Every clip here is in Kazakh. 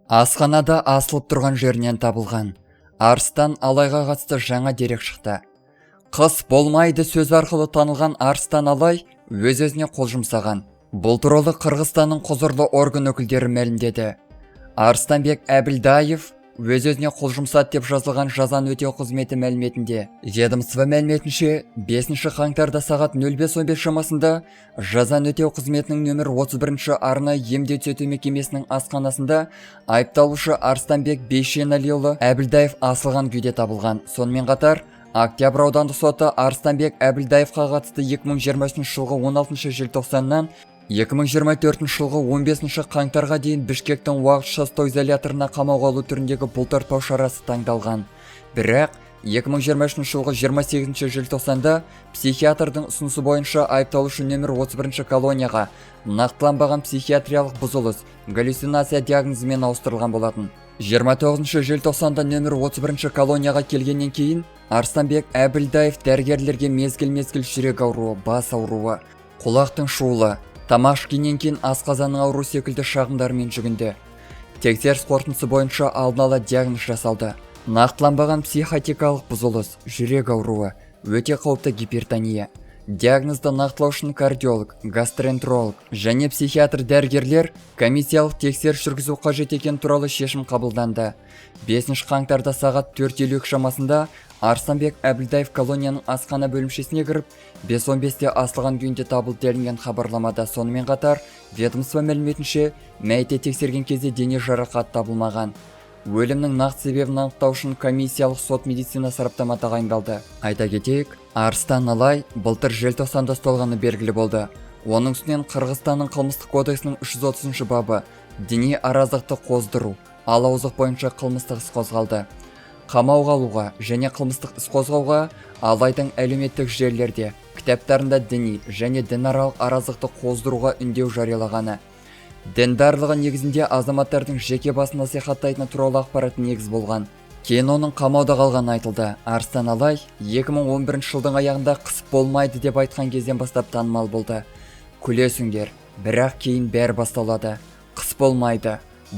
Асханада асылып тұрған жерінен табылған. Арыстан Алайға қатысты жаңа дерек шықты. Қыс болмайды сөзі арқылы танылған Арыстан Алай өз-өзіне қол жұмсаған. Бұл туралы Қырғызстанның құзырлы орган өкілдері мәлімдеді. Арыстанбек Әбілдаев өз-өзіне қол жұмсады деп жазылған жазаны өтеу қызметі мәліметінде. Ведомство мәліметінше 5 қаңтарда сағат 05:15 шамасында жазаны өтеу қызметінің нөмір 31 арнайы емдеу түзету мекемесінің асханасында айыпталушы Арыстанбек Бейшеналиұлы Әбілдаев асылған күйде табылған. Сонымен қатар Октябрь аудандық соты Арыстанбек Әбілдаевқа қатысты 2023 жылғы 16 желтоқсаннан 2024 жылғы 15 қаңтарға дейін Бішкектің уақытша ұстау изоляторына қамауға алу түріндегі бұлтартпау шарасы таңдалған. Бірақ 2023 жылғы 28 желтоқсанда психиатрдың ұсынысы бойынша айыпталушы нөмір 31 колонияға нақтыланбаған психиатриялық бұзылыс, галлюцинация диагнозымен ауыстырылған болатын. 29 желтоқсанда нөмір 31 колонияға келгеннен кейін Арыстанбек Әбілдаев дәрігерлерге мезгіл-мезгіл жүрек ауруы, бас ауруы, құлақтың шуылы, тамақ ішкеннен кейін асқазанның ауруы секілді шағымдармен жүгінді. Тексеріс қорытындысы бойынша алдын ала диагноз жасалды. Нақтыланбаған психотикалық бұзылыс, жүрек ауруы, өте қауіпті гипертония. Диагнозды нақтылау үшін кардиолог, гастроэнтеролог және психиатр дәрігерлер комиссиялық тексеріс жүргізу қажет екен туралы шешім қабылданды. 5 қаңтарда сағат 4:52 шамасында Арыстанбек Әбілдаев колонияның асхана бөлімшесіне кіріп, 5:15-те асылған күйінде табылды делінген хабарламада. Сонымен қатар, ведомство мәліметінше, мәйітті тексерген кезде дене жарақаты табылмаған. Өлімнің нақты себебін анықтау үшін комиссиялық сот медицина сараптама тағайындалды. Айта кетейік, Арыстан Алай былтыр желтоқсанда ұсталғаны белгілі болды. Оның үстінен Қырғызстанның қылмыстық кодексінің 330 бабы діни араздықты қоздыру, алауыздық бойынша қылмыстық іс қозғалды. Қамауға алуға және қылмыстық іс қозғауға Алайдың әлеуметтік желілерде, кітаптарында діни және дінаралық араздықты қоздыруға үндеу жариялағаны. Діндарлығы негізінде азаматтардың жеке басын насихаттайтыны туралы ақпарат негіз болған. Кейін оның қамауда қалғаны айтылды. Арыстан Алай 2011 жылдың аяғында қыс болмайды деп айтқан кезден бастап танымал болды. Күлесіңдер, бірақ кейін бәрі басталады. Қыс болмайды,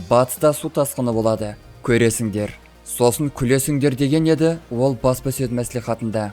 батыста су тасқыны болады, көресіңдер. Сосын күлесіңдер деген еді, ол баспасөз мәслихатында.